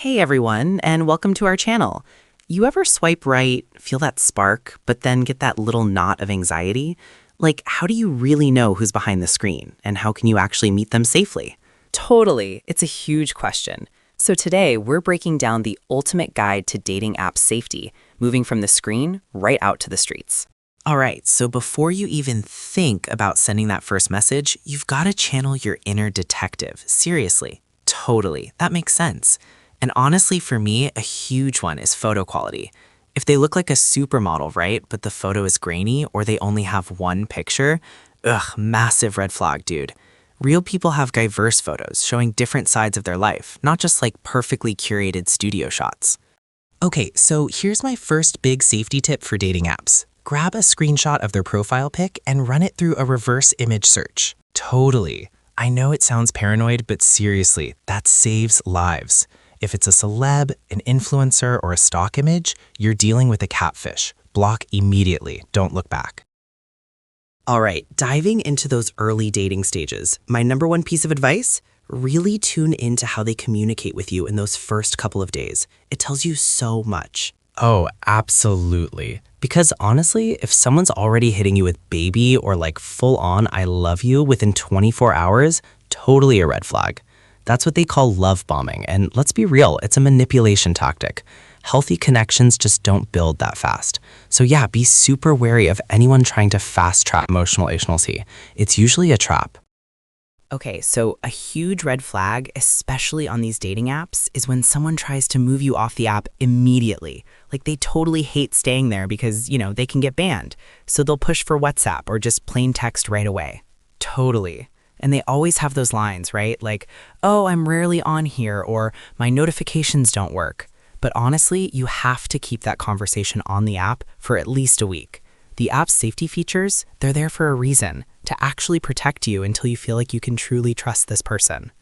Hey everyone, and welcome to our channel. You ever swipe right, feel that spark, but then get that little knot of anxiety? Like, how do you really know who's behind the screen, and how can you actually meet them safely? Totally. It's a huge question. So today, we're breaking down the ultimate guide to dating app safety, moving from the screen right out to the streets. All right, so before you even think about sending that first message, you've got to channel your inner detective. Seriously, totally. That makes sense. And honestly, for me, a huge one is photo quality. If they look like a supermodel, right, but the photo is grainy or they only have one picture, massive red flag, dude. Real people have diverse photos showing different sides of their life, not just like perfectly curated studio shots. Okay, so here's my first big safety tip for dating apps. Grab a screenshot of their profile pic and run it through a reverse image search. Totally. I know it sounds paranoid, but seriously, that saves lives. If it's a celeb, an influencer, or a stock image, you're dealing with a catfish. Block immediately. Don't look back. All right, diving into those early dating stages, my number one piece of advice, really tune into how they communicate with you in those first couple of days. It tells you so much. Oh, absolutely. Because honestly, if someone's already hitting you with baby or like full on I love you within 24 hours, totally a red flag. That's what they call love bombing, and let's be real, it's a manipulation tactic. Healthy connections just don't build that fast. So yeah, be super wary of anyone trying to fast-track emotional intimacy. It's usually a trap. Okay, so a huge red flag, especially on these dating apps, is when someone tries to move you off the app immediately. Like they totally hate staying there because, they can get banned. So they'll push for WhatsApp or just plain text right away. Totally. And they always have those lines, right? Like, oh, I'm rarely on here, or my notifications don't work. But honestly, you have to keep that conversation on the app for at least a week. The app's safety features, they're there for a reason, to actually protect you until you feel like you can truly trust this person.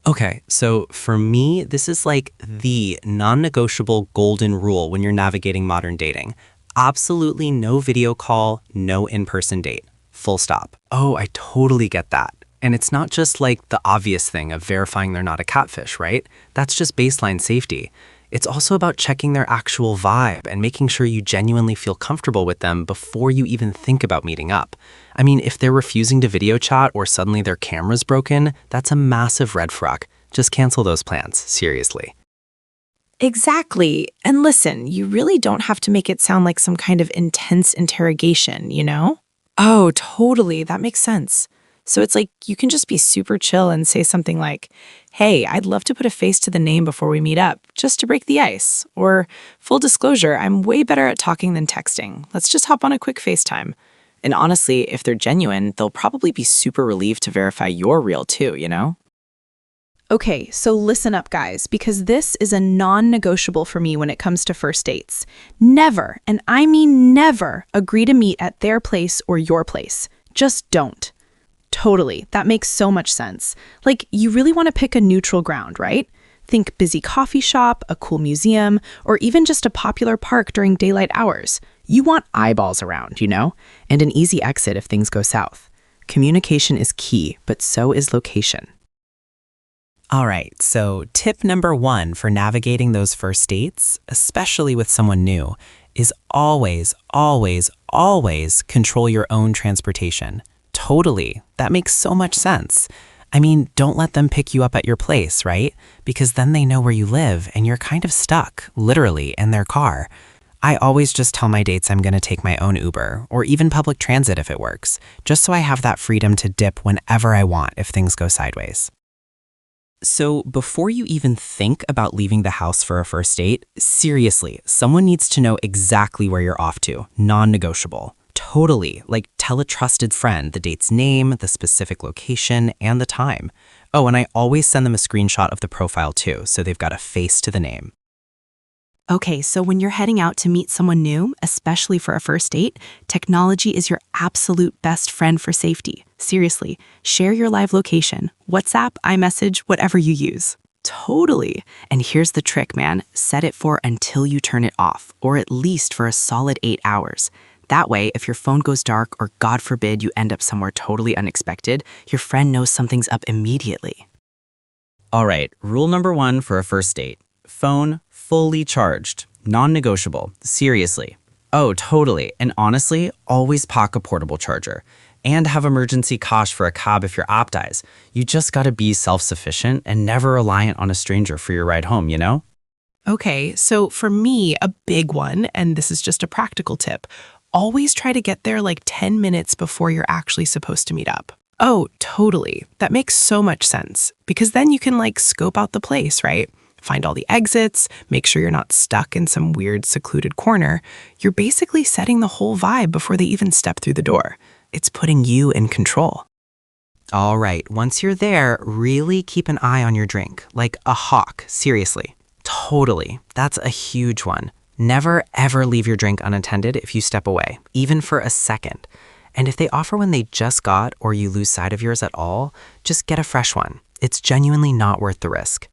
Okay, so for me, this is like the non-negotiable golden rule when you're navigating modern dating. Absolutely no video call, no in-person date. Full stop. Oh, I totally get that. And it's not just like the obvious thing of verifying they're not a catfish, right? That's just baseline safety. It's also about checking their actual vibe and making sure you genuinely feel comfortable with them before you even think about meeting up. I mean, if they're refusing to video chat or suddenly their camera's broken, that's a massive red flag. Just cancel those plans, seriously. Exactly. And listen, you really don't have to make it sound like some kind of intense interrogation, you know? Oh, totally. That makes sense. So it's like you can just be super chill and say something like, hey, I'd love to put a face to the name before we meet up, just to break the ice. Or, full disclosure, I'm way better at talking than texting. Let's just hop on a quick FaceTime. And honestly, if they're genuine, they'll probably be super relieved to verify you're real too, you know? Okay, so listen up, guys, because this is a non-negotiable for me when it comes to first dates. Never, and I mean never, agree to meet at their place or your place. Just don't. Totally, that makes so much sense. Like, you really want to pick a neutral ground, right? Think busy coffee shop, a cool museum, or even just a popular park during daylight hours. You want eyeballs around, and an easy exit if things go south. Communication is key, but so is location. All right, so tip number one for navigating those first dates, especially with someone new, is always, always, always control your own transportation. Totally. That makes so much sense. I mean, don't let them pick you up at your place, right? Because then they know where you live and you're kind of stuck, literally, in their car. I always just tell my dates I'm going to take my own Uber or even public transit if it works, just so I have that freedom to dip whenever I want if things go sideways. So before you even think about leaving the house for a first date, seriously, someone needs to know exactly where you're off to, non-negotiable. Totally, like tell a trusted friend the date's name, the specific location, and the time. Oh, and I always send them a screenshot of the profile too, so they've got a face to the name. Okay, so when you're heading out to meet someone new, especially for a first date, technology is your absolute best friend for safety. Seriously, share your live location, WhatsApp, iMessage, whatever you use. Totally. And here's the trick, man. Set it for until you turn it off, or at least for a solid 8 hours. That way, if your phone goes dark or God forbid you end up somewhere totally unexpected, your friend knows something's up immediately. All right, rule number one for a first date. Phone fully charged. Non-negotiable. Seriously. Oh, totally. And honestly, always pack a portable charger. And have emergency cash for a cab if your app dies. You just gotta be self-sufficient and never reliant on a stranger for your ride home, you know? Okay, so for me, a big one, and this is just a practical tip, always try to get there like 10 minutes before you're actually supposed to meet up. Oh, totally. That makes so much sense because then you can like scope out the place, right? Find all the exits, make sure you're not stuck in some weird secluded corner. You're basically setting the whole vibe before they even step through the door. It's putting you in control. All right, once you're there, really keep an eye on your drink, like a hawk, seriously. Totally. That's a huge one. Never ever leave your drink unattended if you step away, even for a second. And if they offer one they just got or you lose sight of yours at all, just get a fresh one. It's genuinely not worth the risk.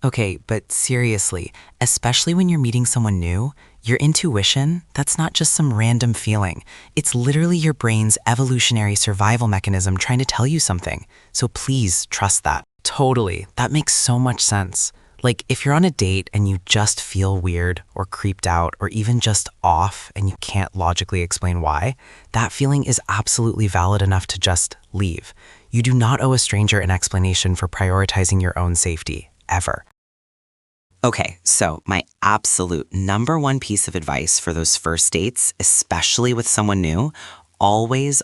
Okay, but seriously, especially when you're meeting someone new, your intuition, that's not just some random feeling. It's literally your brain's evolutionary survival mechanism trying to tell you something. So please trust that. Totally. That makes so much sense. Like if you're on a date and you just feel weird or creeped out or even just off and you can't logically explain why, that feeling is absolutely valid enough to just leave. You do not owe a stranger an explanation for prioritizing your own safety, ever. Okay, so my absolute number one piece of advice for those first dates, especially with someone new, always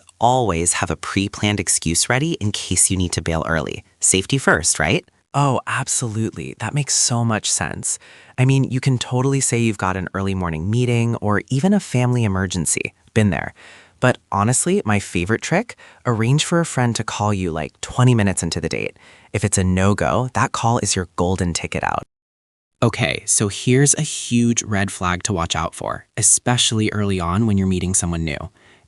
have a pre-planned excuse ready in case you need to bail early. Safety first, right? Oh, absolutely. That makes so much sense. I mean, you can totally say you've got an early morning meeting or even a family emergency. Been there. But honestly, my favorite trick, arrange for a friend to call you like 20 minutes into the date. If it's a no-go, that call is your golden ticket out. Okay, so here's a huge red flag to watch out for, especially early on when you're meeting someone new.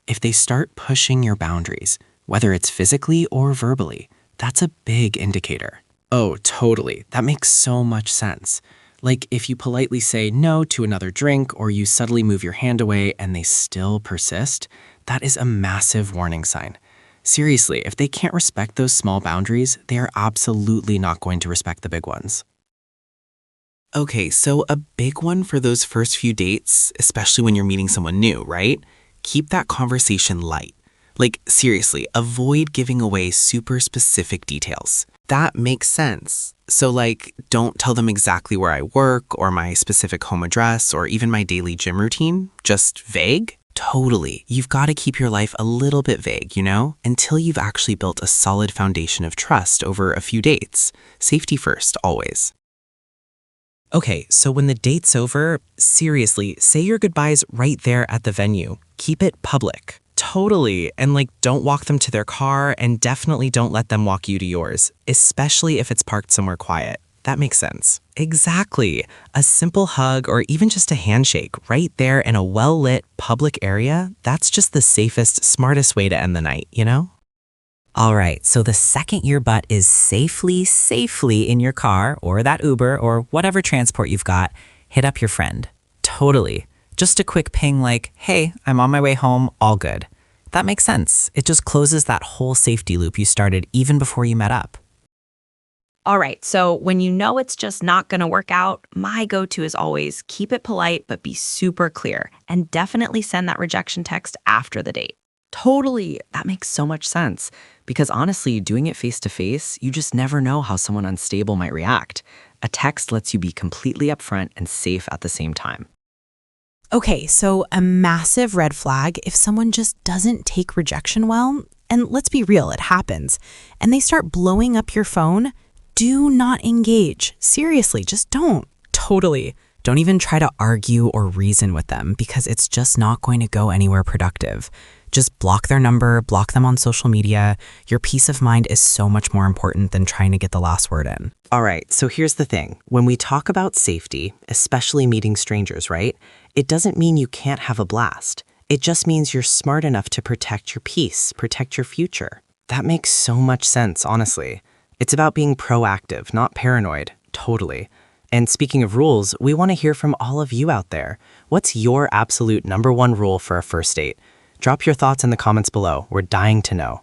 If they start pushing your boundaries, whether it's physically or verbally, that's a big indicator. Oh, totally. That makes so much sense. Like if you politely say no to another drink or you subtly move your hand away and they still persist, that is a massive warning sign. Seriously, if they can't respect those small boundaries, they are absolutely not going to respect the big ones. Okay, so a big one for those first few dates, especially when you're meeting someone new, right? Keep that conversation light. Like, seriously, avoid giving away super specific details. That makes sense. So like, don't tell them exactly where I work or my specific home address or even my daily gym routine. Just vague? Totally. You've got to keep your life a little bit vague, you know, until you've actually built a solid foundation of trust over a few dates. Safety first, always. Okay, so when the date's over, seriously, say your goodbyes right there at the venue. Keep it public. Totally. And like, don't walk them to their car and definitely don't let them walk you to yours, especially if it's parked somewhere quiet. That makes sense. Exactly. A simple hug or even just a handshake right there in a well-lit public area, that's just the safest, smartest way to end the night, you know? All right, so the second your butt is safely in your car or that Uber or whatever transport you've got, hit up your friend. Totally. Just a quick ping like, hey, I'm on my way home, all good. That makes sense. It just closes that whole safety loop you started even before you met up. All right, so when you know it's just not going to work out, my go-to is always keep it polite but be super clear and definitely send that rejection text after the date. Totally. That makes so much sense. Because honestly, doing it face to face, you just never know how someone unstable might react. A text lets you be completely upfront and safe at the same time. Okay, so a massive red flag if someone just doesn't take rejection well, and let's be real, it happens, and they start blowing up your phone, do not engage. Seriously, just don't. Totally. Don't even try to argue or reason with them because it's just not going to go anywhere productive. Just block their number, block them on social media. Your peace of mind is so much more important than trying to get the last word in. All right, so here's the thing. When we talk about safety, especially meeting strangers, right? It doesn't mean you can't have a blast. It just means you're smart enough to protect your peace, protect your future. That makes so much sense, honestly. It's about being proactive, not paranoid. Totally. And speaking of rules, we want to hear from all of you out there. What's your absolute number one rule for a first date? Drop your thoughts in the comments below. We're dying to know.